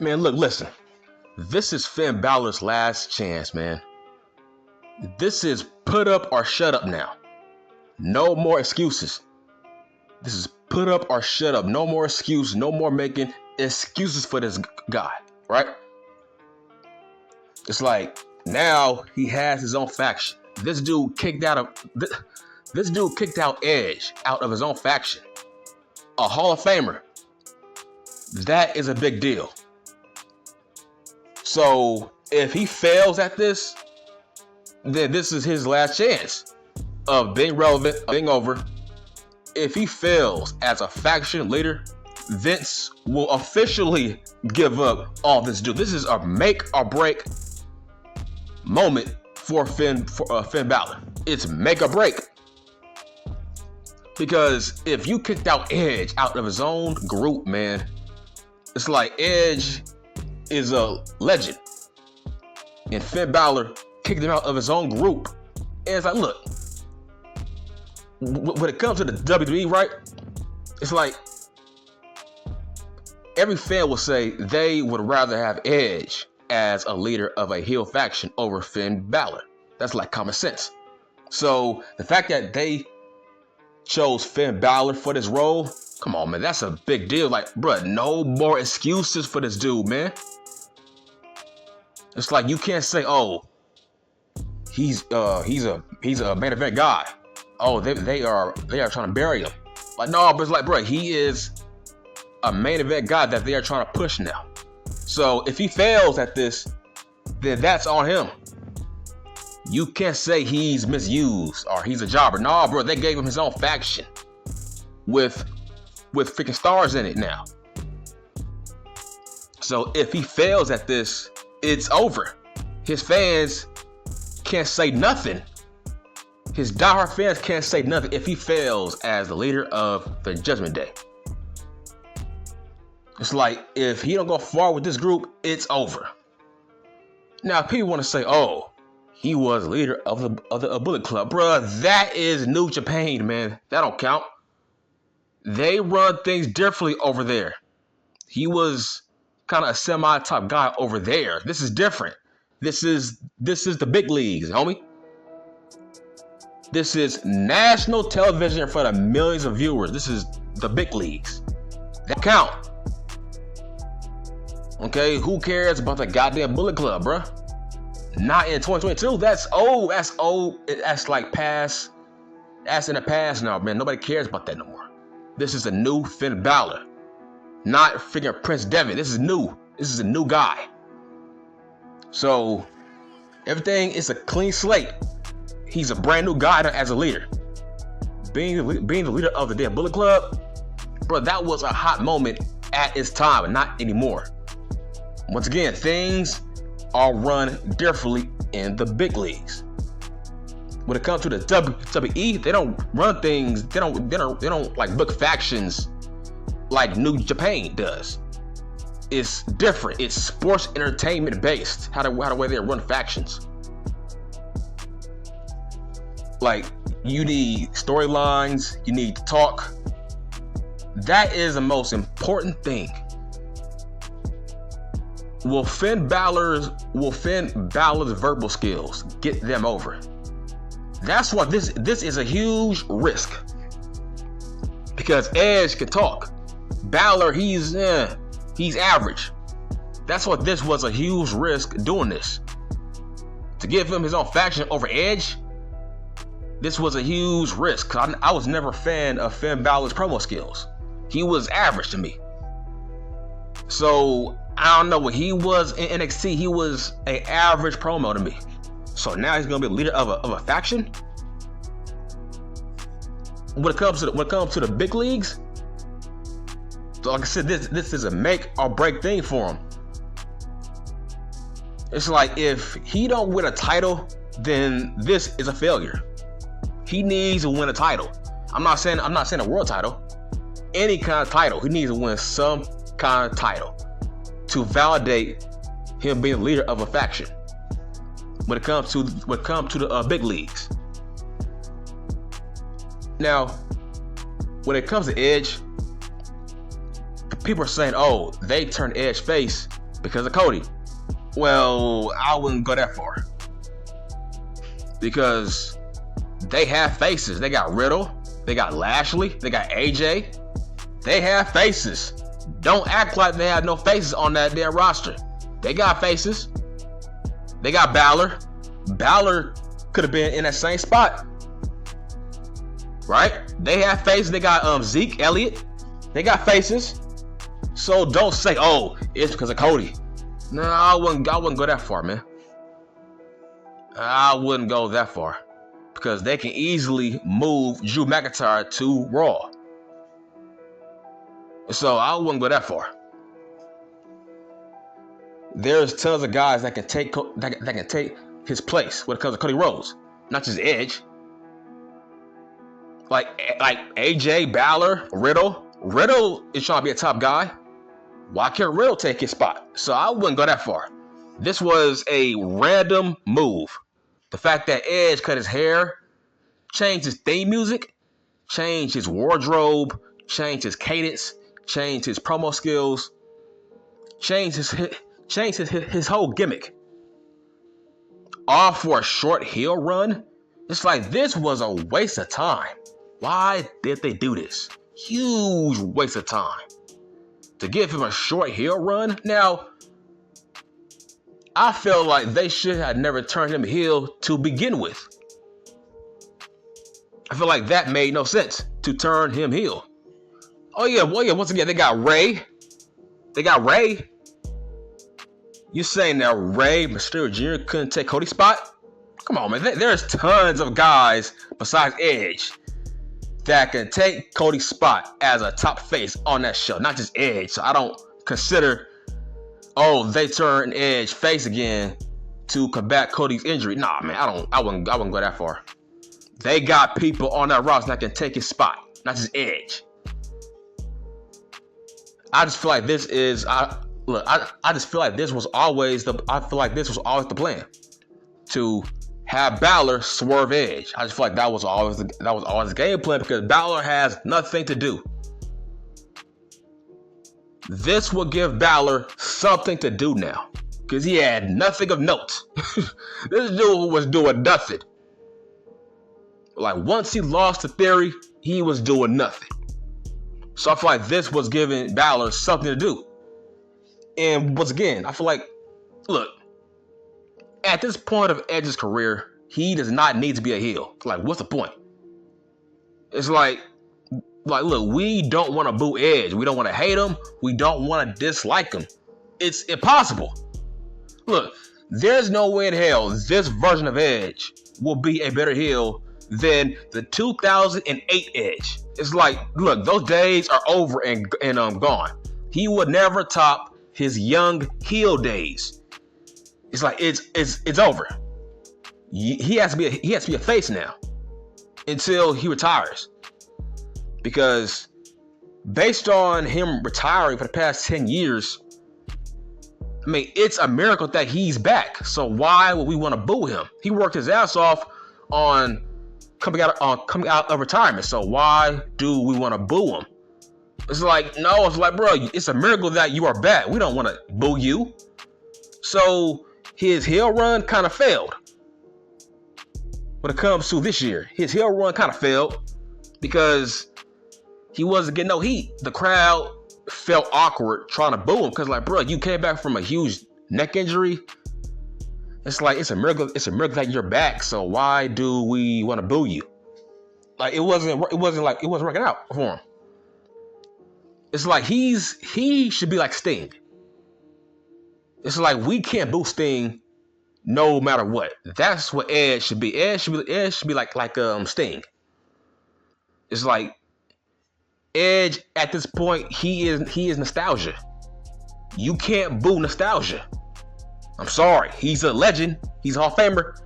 Man, look, listen. This is Finn Balor's last chance, man. This is put up or shut up now. No more excuses. This is put up or shut up. No more excuses. No more making excuses for this guy, right? It's like now he has his own faction. This dude kicked out Edge out of his own faction. A Hall of Famer. That is a big deal. So if he fails at this, then this is his last chance of being relevant, of being over. If he fails as a faction leader, Vince will officially give up on this dude. This is a make or break moment for Finn Balor. It's make or break. Because if you kicked out Edge out of his own group, man, it's like Edge is a legend. And Finn Balor kicked him out of his own group. And it's like, look, when it comes to the WWE, right? It's like every fan will say they would rather have Edge as a leader of a heel faction over Finn Balor. That's like common sense. So the fact that they chose Finn Balor for this role, come on, man, that's a big deal. Like, bruh, no more excuses for this dude, man. It's like you can't say, oh, he's a main event guy. Oh, they are trying to bury him. Like, no, but it's like, bro, he is a main event guy that they are trying to push now. So if he fails at this, then that's on him. You can't say he's misused or he's a jobber. No, bro, they gave him his own faction with freaking stars in it now. So if he fails at this, it's over. His fans can't say nothing. His diehard fans can't say nothing if he fails as the leader of the Judgment Day. It's like, if he don't go far with this group, it's over. Now, people want to say, oh, he was leader of the Bullet Club. Bruh, that is New Japan, man. That don't count. They run things differently over there. He was kind of a semi-top guy over there. This is different. This is the big leagues, homie. This is national television in front of millions of viewers. This is the big leagues. That count. Okay, who cares about the goddamn Bullet Club, bruh? Not in 2022. That's old. That's old. That's like past. That's in the past now, man. Nobody cares about that no more. This is a new Finn Balor. Not freaking Prince Devitt. This is new. This is a new guy. So everything is a clean slate. He's a brand new guy as a leader. Being the leader of the damn Bullet Club, bro, that was a hot moment at its time, and not anymore. Once again, things are run differently in the big leagues. When it comes to the WWE, they don't run things. They don't like book factions like New Japan does. It's different. It's sports entertainment based. How the way they run factions. Like, you need storylines. You need to talk. That is the most important thing. Will Finn Balor's verbal skills get them over? That's why this is a huge risk. Because Edge can talk. Balor, he's average. That's why this was a huge risk doing this. To give him his own faction over Edge, this was a huge risk. I was never a fan of Finn Balor's promo skills. He was average to me. So I don't know what he was in NXT. He was an average promo to me. So now he's gonna be a leader of a faction. When it comes to the big leagues, so like I said, this is a make or break thing for him. It's like, if he don't win a title, then this is a failure. He needs to win a title. I'm not saying a world title. Any kind of title. He needs to win some kind of title to validate him being the leader of a faction. When it comes to the big leagues. Now, when it comes to Edge, people are saying, oh, they turned Edge face because of Cody. Well, I wouldn't go that far. Because they have faces. They got Riddle, they got Lashley, they got AJ. They have faces. Don't act like they have no faces on that damn roster. They got faces. They got Balor. Balor could have been in that same spot. Right? They have faces. They got Zeke Elliott. They got faces. So don't say, oh, it's because of Cody. No, I wouldn't go that far, man. I wouldn't go that far. Because they can easily move Drew McIntyre to Raw. So I wouldn't go that far. There's tons of guys that can take his place when it comes to Cody Rhodes, not just Edge. Like AJ, Balor, Riddle. Riddle is trying to be a top guy. Why can't Riddle take his spot? So I wouldn't go that far. This was a random move. The fact that Edge cut his hair, changed his theme music, changed his wardrobe, changed his cadence, changed his promo skills, changed his whole gimmick. All for a short heel run? It's like this was a waste of time. Why did they do this? Huge waste of time. To give him a short heel run? Now, I feel like they should have never turned him heel to begin with. I feel like that made no sense to turn him heel. Oh yeah, once again, they got Ray. You saying that Rey Mysterio Jr. couldn't take Cody's spot? Come on, man. There's tons of guys besides Edge that can take Cody's spot as a top face on that show, not just Edge. So I don't consider, they turn Edge face again to combat Cody's injury. Nah, man, I wouldn't go that far. They got people on that roster that can take his spot, not just Edge. I just feel like this is I just feel like this was always the plan to have Balor swerve Edge. I just feel like that was always the game plan because Balor has nothing to do. This will give Balor something to do now because he had nothing of note. This dude was doing nothing. Like once he lost to Theory, he was doing nothing. So I feel like this was giving Balor something to do. And once again, I feel like, look, at this point of Edge's career, he does not need to be a heel. Like, what's the point? It's like, look, we don't want to boo Edge. We don't want to hate him. We don't want to dislike him. It's impossible. Look, there's no way in hell this version of Edge will be a better heel than the 2008 Edge. It's like, look, those days are over and gone. He would never top his young heel days. It's like it's over. He has to be a face now until he retires. Because based on him retiring for the past 10 years, I mean, it's a miracle that he's back. So why would we want to boo him? He worked his ass off on coming out of retirement. So why do we want to boo him? It's like, no, it's like, bro, it's a miracle that you are back. We don't want to boo you. So his heel run kind of failed. When it comes to this year, his heel run kind of failed because he wasn't getting no heat. The crowd felt awkward trying to boo him because, like, bro, you came back from a huge neck injury. It's like, it's a miracle that you're back. So why do we want to boo you? Like, it wasn't working out for him. It's like he should be like Sting. It's like we can't boo Sting no matter what. That's what Edge should be. Edge should be like Sting. It's like Edge at this point, he is nostalgia. You can't boo nostalgia. I'm sorry. He's a legend. He's a Hall of Famer.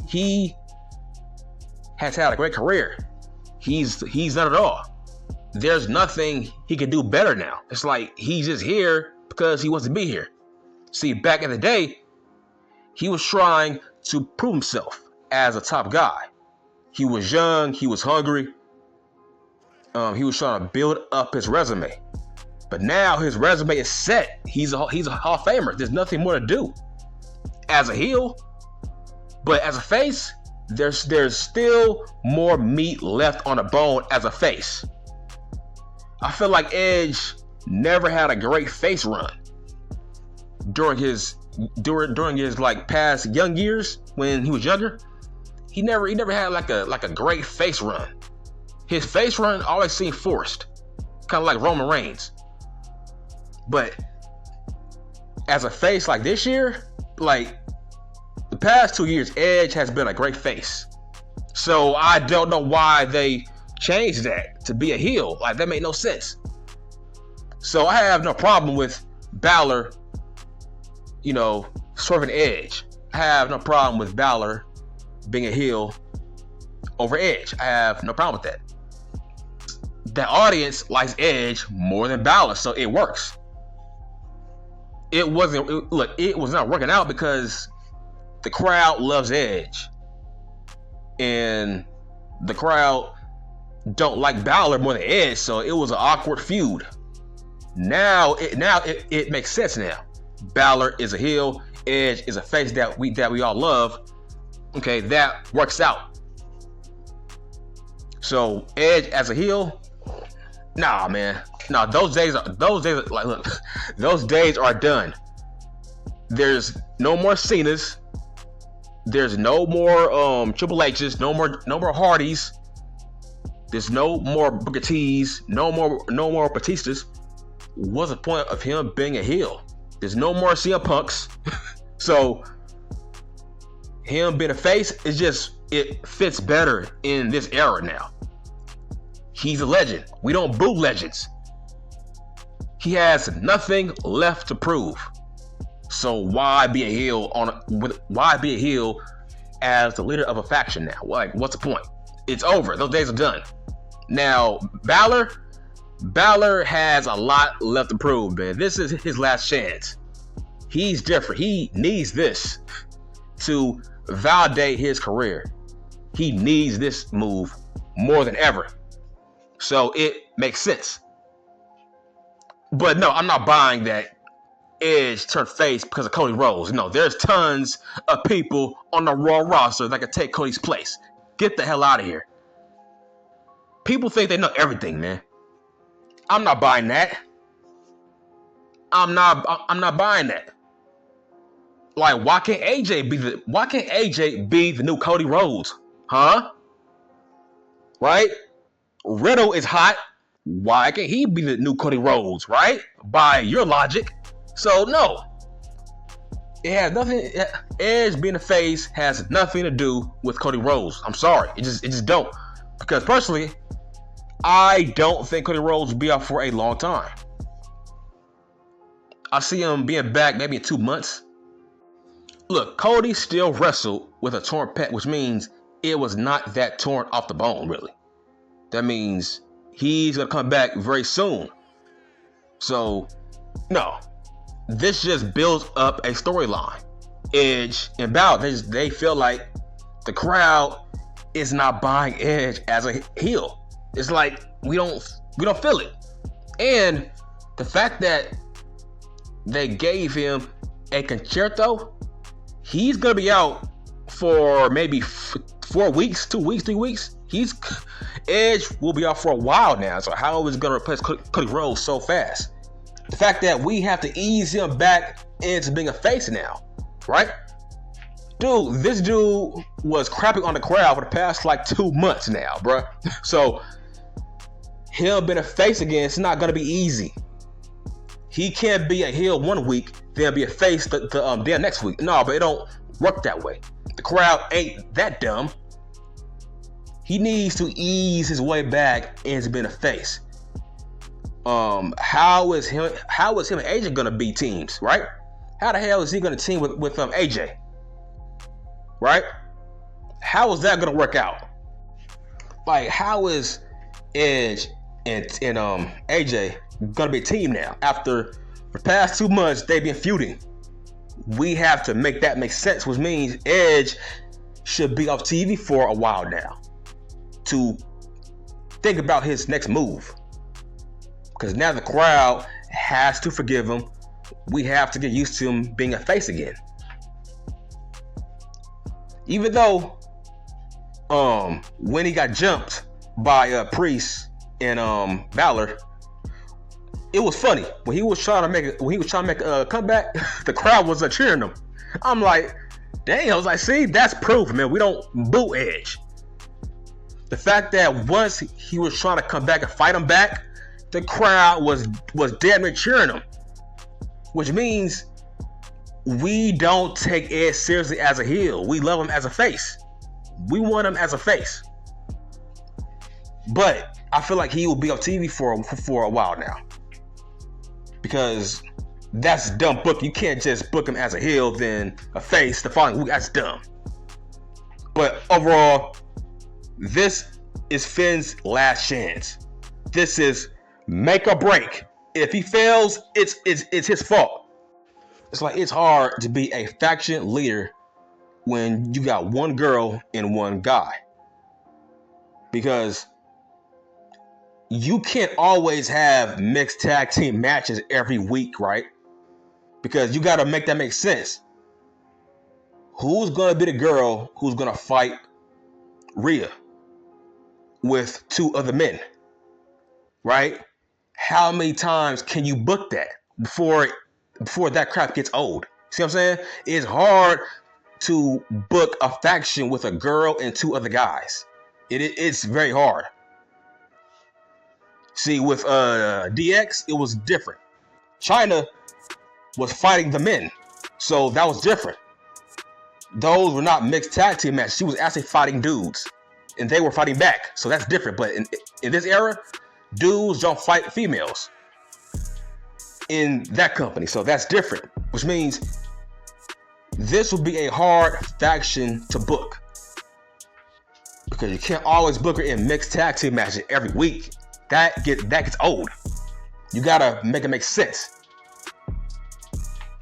He has had a great career. He's done it all. There's nothing he can do better now. It's like he's just here because he wants to be here. See, back in the day, he was trying to prove himself as a top guy. He was young. He was hungry. He was trying to build up his resume. But now his resume is set. He's a Hall of Famer. There's nothing more to do as a heel. But as a face, there's still more meat left on the bone as a face. I feel like Edge never had a great face run during his like past young years when he was younger. He never had like a great face run. His face run always seemed forced, kind of like Roman Reigns. But as a face like this year, like the past 2 years, Edge has been a great face. So I don't know why they changed that to be a heel. Like, that made no sense. So I have no problem with Balor, swerving Edge. I have no problem with Balor being a heel over Edge. I have no problem with that. The audience likes Edge more than Balor, so it works. It was not working out because the crowd loves Edge, and the crowd don't like Balor more than Edge, so it was an awkward feud. Now it makes sense now. Balor is a heel, Edge is a face that we all love. Okay, that works out. So Edge as a heel, nah, man. Nah, those days are like, look, those days are done. There's no more Cenas. There's no more Triple H's, no more Hardys. There's no more Booker T's, no more Batistas. What's the point of him being a heel? There's no more CM Punks. So him being a face it fits better in this era now. He's a legend. We don't boo legends. He has nothing left to prove. So why be a heel as the leader of a faction now? Like, what's the point? It's over. Those days are done. Now, Balor has a lot left to prove, man. This is his last chance. He's different. He needs this to validate his career. He needs this move more than ever. So it makes sense. But no, I'm not buying that Edge turned face because of Cody Rhodes. No, there's tons of people on the Raw roster that could take Cody's place. Get the hell out of here. People think they know everything, man. I'm not buying that. I'm not buying that. Like, why can't AJ be the new Cody Rhodes? Huh? Right? Riddle is hot. Why can't he be the new Cody Rhodes, right? By your logic. So no. It has nothing. Edge being a face has nothing to do with Cody Rhodes. I'm sorry. It just don't. Because personally, I don't think Cody Rhodes will be out for a long time. I see him being back maybe in 2 months. Look, Cody still wrestled with a torn pec, which means it was not that torn off the bone, really. That means he's going to come back very soon. So, no. This just builds up a storyline. Edge and Balor, they feel like the crowd is not buying Edge as a heel. It's like we don't feel it. And the fact that they gave him a concerto, he's gonna be out for maybe 4 weeks, 2 weeks, 3 weeks. Edge will be out for a while now. So how is he gonna replace Cody Rhodes so fast? The fact that we have to ease him back into being a face now, right? Dude, this dude was crapping on the crowd for the past like 2 months now, bruh. So him being a face again, it's not gonna be easy. He can't be a heel 1 week, then be a face the next week. No, but it don't work that way. The crowd ain't that dumb. He needs to ease his way back into being a face. How is him and AJ gonna be teams, right? How the hell is he gonna team with AJ? Right? How is that gonna work out? Like, how is Edge and AJ gonna be a team now? After the past 2 months they've been feuding. We have to make that make sense, which means Edge should be off TV for a while now to think about his next move. Because now the crowd has to forgive him. We have to get used to him being a face again. Even though when he got jumped by Priest and Balor, it was funny when he was trying to make a comeback. The crowd was cheering him. I'm like, dang! I was like, see, that's proof, man. We don't boo Edge. The fact that once he was trying to come back and fight him back, the crowd was damn near cheering him, which means we don't take Edge seriously as a heel. We love him as a face. We want him as a face. But I feel like he will be on TV for a while now, because that's dumb book. You can't just book him as a heel then a face the following week. That's dumb. But overall, this is Finn's last chance. This is make or break. If he fails, it's his fault. It's like, it's hard to be a faction leader when you got one girl and one guy, because you can't always have mixed tag team matches every week, right? Because you got to make that make sense. Who's going to be the girl who's going to fight Rhea with two other men, right? How many times can you book that before that crap gets old? See what I'm saying? It's hard to book a faction with a girl and two other guys. It's very hard. See, with DX, it was different. China was fighting the men, so that was different. Those were not mixed tag team matches. She was actually fighting dudes, and they were fighting back, so that's different. But in this era, dudes don't fight females in that company, so that's different, which means this will be a hard faction to book, because you can't always book her in mixed tag team matches every week. That gets old. You gotta make it make sense.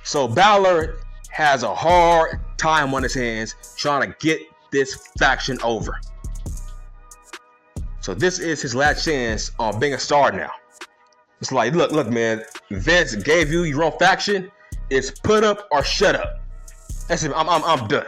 So Balor has a hard time on his hands trying to get this faction over. So this is his last chance on being a star now. It's like, look, man, Vince gave you your own faction. It's put up or shut up. That's it. I'm done.